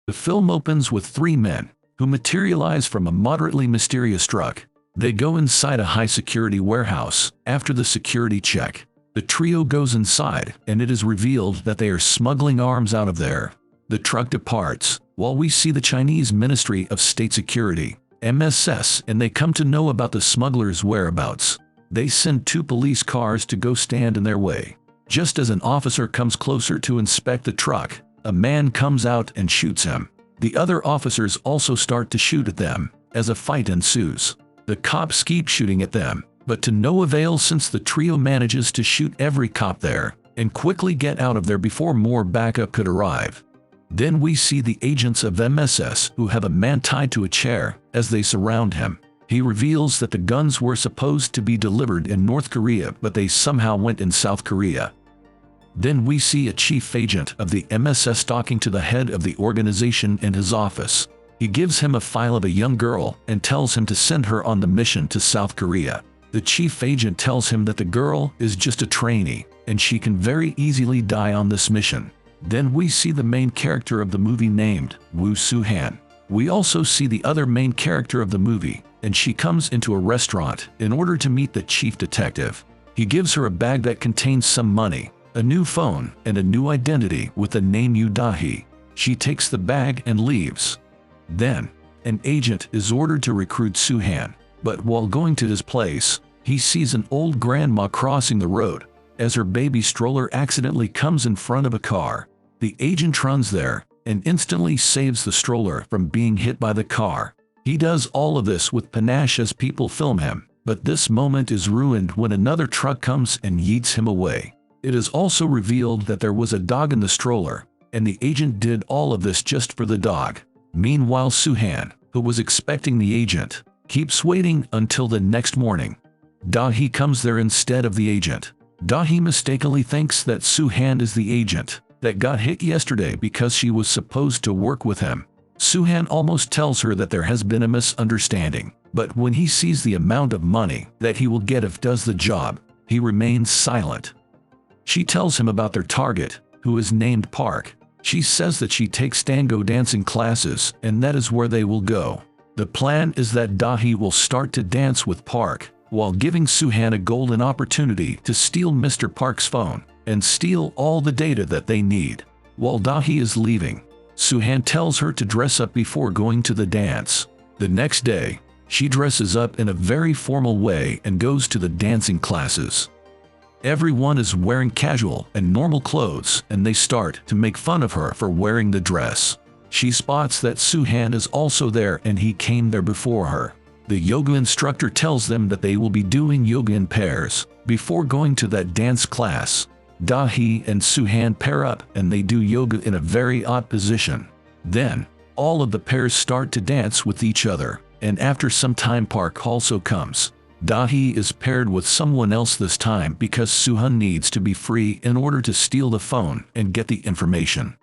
The film opens with three men, who materialize from a moderately mysterious truck. They go inside a high-security warehouse. After the security check, the trio goes inside, and it is revealed that they are smuggling arms out of there. The truck departs, while we see the Chinese Ministry of State Security, MSS, and they come to know about the smugglers' whereabouts. They send 2 police cars to go stand in their way. Just as an officer comes closer to inspect the truck, a man comes out and shoots him. The other officers also start to shoot at them, as a fight ensues. The cops keep shooting at them, but to no avail since the trio manages to shoot every cop there, and quickly get out of there before more backup could arrive. Then we see the agents of MSS who have a man tied to a chair as they surround him. He reveals that the guns were supposed to be delivered in North Korea, but they somehow went in South Korea. Then we see a chief agent of the MSS talking to the head of the organization in his office. He gives him a file of a young girl and tells him to send her on the mission to South Korea. The chief agent tells him that the girl is just a trainee, and she can very easily die on this mission. Then we see the main character of the movie named Woo Soo-han. We also see the other main character of the movie, and she comes into a restaurant in order to meet the chief detective. He gives her a bag that contains some money, a new phone, and a new identity with the name Yu Da-hee. She takes the bag and leaves. Then, an agent is ordered to recruit Soo-han, but while going to his place, he sees an old grandma crossing the road. As her baby stroller accidentally comes in front of a car, the agent runs there and instantly saves the stroller from being hit by the car. He does all of this with panache as people film him, but this moment is ruined when another truck comes and yeets him away. It is also revealed that there was a dog in the stroller, and the agent did all of this just for the dog. Meanwhile, Soo-han, who was expecting the agent, keeps waiting until the next morning. Da-hee comes there instead of the agent. Da-hee mistakenly thinks that Soo-han is the agent that got hit yesterday because she was supposed to work with him. Soo-han almost tells her that there has been a misunderstanding, but when he sees the amount of money that he will get if does the job, he remains silent. She tells him about their target, who is named Park. She says that she takes tango dancing classes and that is where they will go. The plan is that Da-hee will start to dance with Park, while giving Soo-han a golden opportunity to steal Mr. Park's phone and steal all the data that they need. While Da-hee is leaving, Soo-han tells her to dress up before going to the dance. The next day, she dresses up in a very formal way and goes to the dancing classes. Everyone is wearing casual and normal clothes, and they start to make fun of her for wearing the dress. She spots that Soo-han is also there and he came there before her. The yoga instructor tells them that they will be doing yoga in pairs before going to that dance class. Da-hee and Soo-han pair up and they do yoga in a very odd position. Then, all of the pairs start to dance with each other, and after some time Park also comes. Da-hee is paired with someone else this time because Soo-han needs to be free in order to steal the phone and get the information.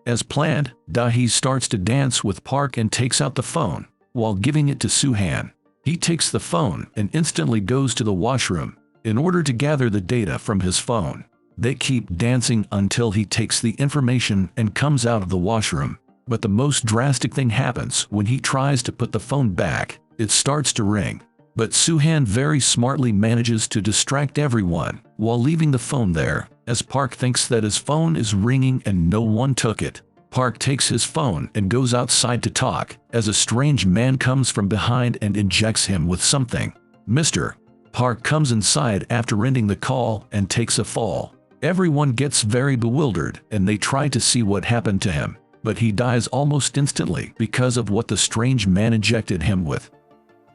As planned, Da-hee starts to dance with Park and takes out the phone, while giving it to Soo-han. He takes the phone and instantly goes to the washroom in order to gather the data from his phone. They keep dancing until he takes the information and comes out of the washroom. But the most drastic thing happens when he tries to put the phone back. It starts to ring. But Soo-han very smartly manages to distract everyone while leaving the phone there, as Park thinks that his phone is ringing and no one took it. Park takes his phone and goes outside to talk, as a strange man comes from behind and injects him with something. Mr. Park comes inside after ending the call and takes a fall. Everyone gets very bewildered and they try to see what happened to him, but he dies almost instantly because of what the strange man injected him with.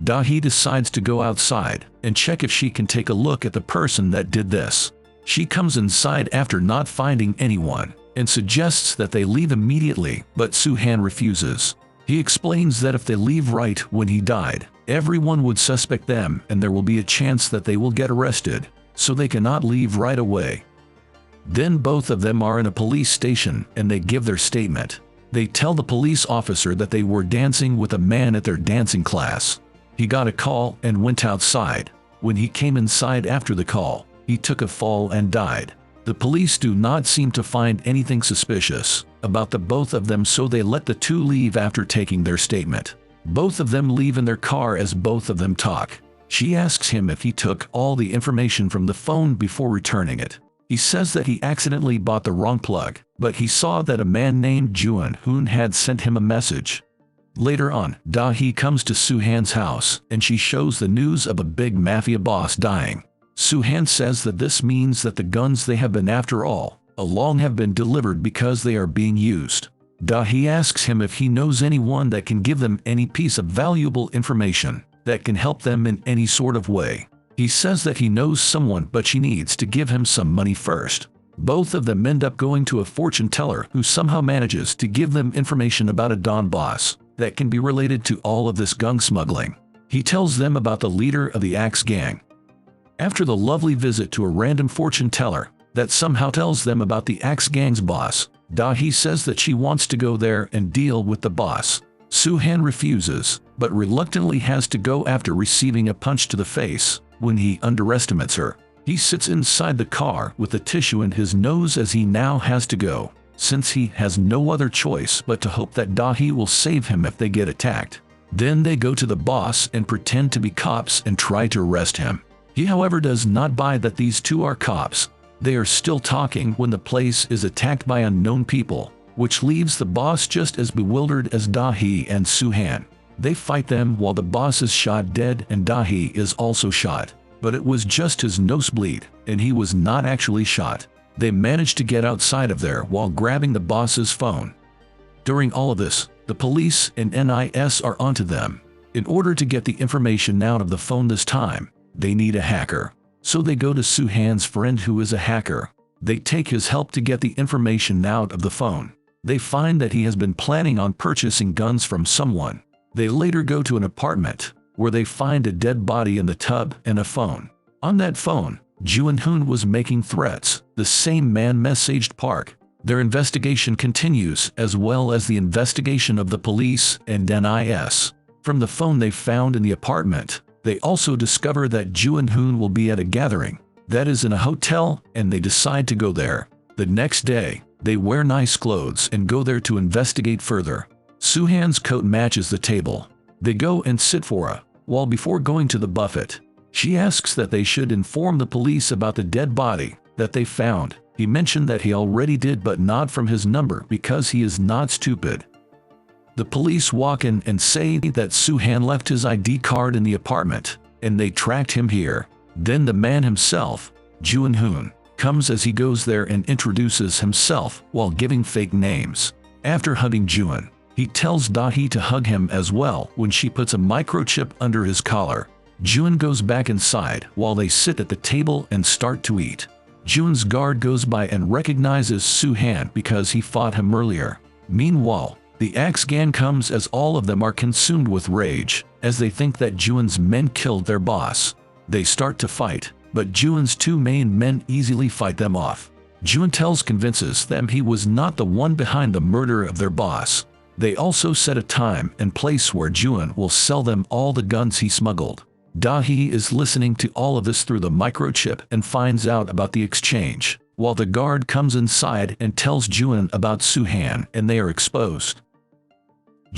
Da-hee decides to go outside and check if she can take a look at the person that did this. She comes inside after not finding anyone and suggests that they leave immediately, but Soo-han refuses. He explains that if they leave right when he died, everyone would suspect them and there will be a chance that they will get arrested, so they cannot leave right away. Then both of them are in a police station and they give their statement. They tell the police officer that they were dancing with a man at their dancing class. He got a call and went outside. When he came inside after the call, he took a fall and died. The police do not seem to find anything suspicious about the both of them, so they let the two leave after taking their statement. Both of them leave in their car as both of them talk. She asks him if he took all the information from the phone before returning it. He says that he accidentally bought the wrong plug, but he saw that a man named Juan Hoon had sent him a message. Later on, Da-hee comes to Soo-han's house, and she shows the news of a big mafia boss dying. Soo-han says that this means that the guns they have been after all along have been delivered because they are being used. Da-hee asks him if he knows anyone that can give them any piece of valuable information that can help them in any sort of way. He says that he knows someone, but she needs to give him some money first. Both of them end up going to a fortune teller who somehow manages to give them information about a Don boss that can be related to all of this gun smuggling. He tells them about the leader of the Axe Gang. After the lovely visit to a random fortune teller that somehow tells them about the Axe Gang's boss, Da-hee says that she wants to go there and deal with the boss. Soo-han refuses, but reluctantly has to go after receiving a punch to the face when he underestimates her. He sits inside the car with a tissue in his nose as he now has to go, since he has no other choice but to hope that Da-hee will save him if they get attacked. Then they go to the boss and pretend to be cops and try to arrest him. He, however, does not buy that these two are cops. They are still talking when the place is attacked by unknown people, which leaves the boss just as bewildered as Da-hee and Soo-han. They fight them while the boss is shot dead and Da-hee is also shot, but it was just his nosebleed, and he was not actually shot. They manage to get outside of there while grabbing the boss's phone. During all of this, the police and NIS are onto them. In order to get the information out of the phone this time, they need a hacker. So they go to Soo-han's friend who is a hacker. They take his help to get the information out of the phone. They find that he has been planning on purchasing guns from someone. They later go to an apartment, where they find a dead body in the tub and a phone. On that phone, Juan Hoon was making threats. The same man messaged Park. Their investigation continues, as well as the investigation of the police and NIS. From the phone they found in the apartment, they also discover that Juan Hoon will be at a gathering that is in a hotel, and they decide to go there. The next day, they wear nice clothes and go there to investigate further. Soo-han's coat matches the table. They go and sit for a while before going to the buffet. She asks that they should inform the police about the dead body that they found. He mentioned that he already did, but not from his number because he is not stupid. The police walk in and say that Soo-han left his ID card in the apartment, and they tracked him here. Then the man himself, Juan Hoon, comes as he goes there and introduces himself while giving fake names. After hugging Juan, he tells Da-hee to hug him as well when she puts a microchip under his collar. Juan goes back inside while they sit at the table and start to eat. Juan's guard goes by and recognizes Soo-han because he fought him earlier. Meanwhile, the Axe Gang comes as all of them are consumed with rage, as they think that Juan's men killed their boss. They start to fight, but Juan's two main men easily fight them off. Juan convinces them he was not the one behind the murder of their boss. They also set a time and place where Juan will sell them all the guns he smuggled. Da-hee is listening to all of this through the microchip and finds out about the exchange, while the guard comes inside and tells Juan about Soo-han, and they are exposed.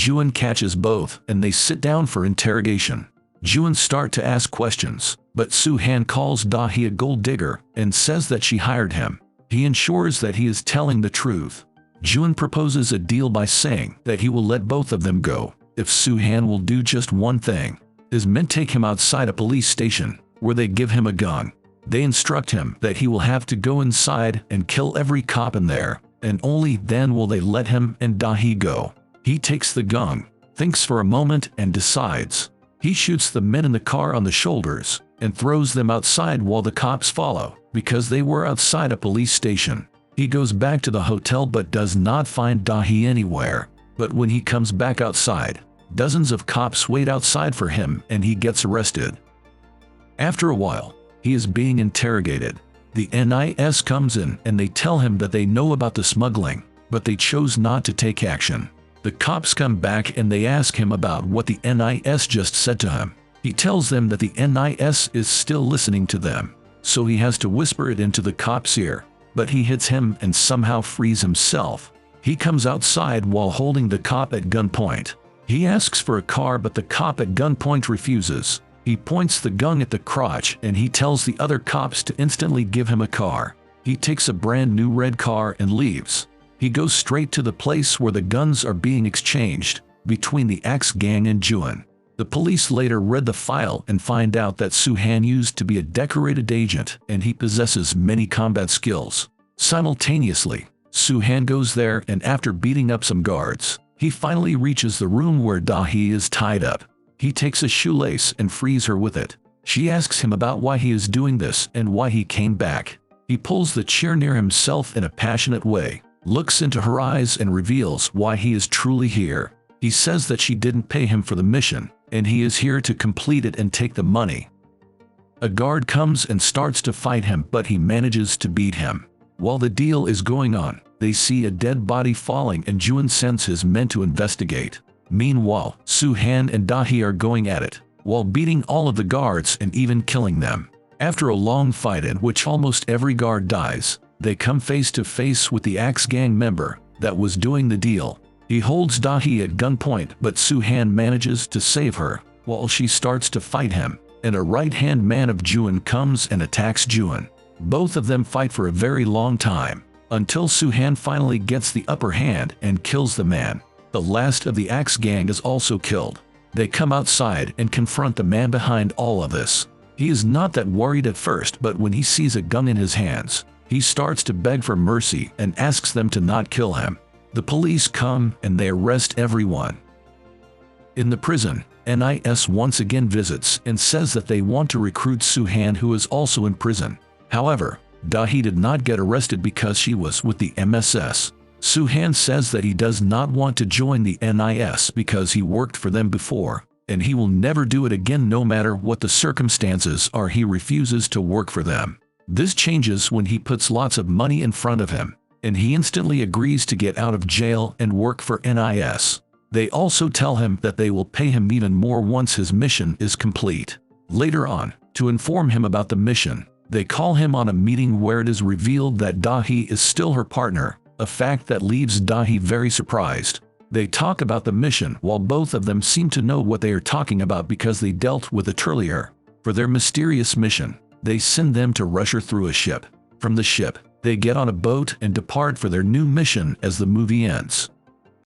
Juan catches both, and they sit down for interrogation. Juan starts to ask questions, but Soo-han calls Da-hee a gold digger and says that she hired him. He ensures that he is telling the truth. Juan proposes a deal by saying that he will let both of them go if Soo-han will do just one thing. His men take him outside a police station, where they give him a gun. They instruct him that he will have to go inside and kill every cop in there, and only then will they let him and Da-hee go. He takes the gun, thinks for a moment, and decides. He shoots the men in the car on the shoulders and throws them outside while the cops follow, because they were outside a police station. He goes back to the hotel but does not find Da-hee anywhere. But when he comes back outside, dozens of cops wait outside for him and he gets arrested. After a while, he is being interrogated. The NIS comes in and they tell him that they know about the smuggling, but they chose not to take action. The cops come back and they ask him about what the NIS just said to him. He tells them that the NIS is still listening to them, so he has to whisper it into the cop's ear, but he hits him and somehow frees himself. He comes outside while holding the cop at gunpoint. He asks for a car, but the cop at gunpoint refuses. He points the gun at the crotch and he tells the other cops to instantly give him a car. He takes a brand new red car and leaves. He goes straight to the place where the guns are being exchanged between the Axe Gang and Juan. The police later read the file and find out that Soo-han used to be a decorated agent and he possesses many combat skills. Simultaneously, Soo-han goes there and after beating up some guards, he finally reaches the room where Da-hee is tied up. He takes a shoelace and frees her with it. She asks him about why he is doing this and why he came back. He pulls the chair near himself in a passionate way, looks into her eyes and reveals why he is truly here. He says that she didn't pay him for the mission, and he is here to complete it and take the money. A guard comes and starts to fight him, but he manages to beat him. While the deal is going on, they see a dead body falling and Juan sends his men to investigate. Meanwhile, Soo-han and Da-hee are going at it, while beating all of the guards and even killing them. After a long fight in which almost every guard dies, they come face to face with the Axe Gang member that was doing the deal. He holds Da-hee at gunpoint, but Soo-han manages to save her while she starts to fight him, and a right-hand man of Juan comes and attacks Juan. Both of them fight for a very long time, until Soo-han finally gets the upper hand and kills the man. The last of the Axe Gang is also killed. They come outside and confront the man behind all of this. He is not that worried at first, but when he sees a gun in his hands, he starts to beg for mercy and asks them to not kill him. The police come and they arrest everyone. In the prison, NIS once again visits and says that they want to recruit Soo-han, who is also in prison. However, Da-hee did not get arrested because she was with the MSS. Soo-han says that he does not want to join the NIS because he worked for them before, and he will never do it again no matter what the circumstances are. He refuses to work for them. This changes when he puts lots of money in front of him, and he instantly agrees to get out of jail and work for NIS. They also tell him that they will pay him even more once his mission is complete. Later on, to inform him about the mission, they call him on a meeting where it is revealed that Da-hee is still her partner, a fact that leaves Da-hee very surprised. They talk about the mission while both of them seem to know what they are talking about because they dealt with it earlier. For their mysterious mission, they send them to rush her through a ship. From the ship, they get on a boat and depart for their new mission as the movie ends.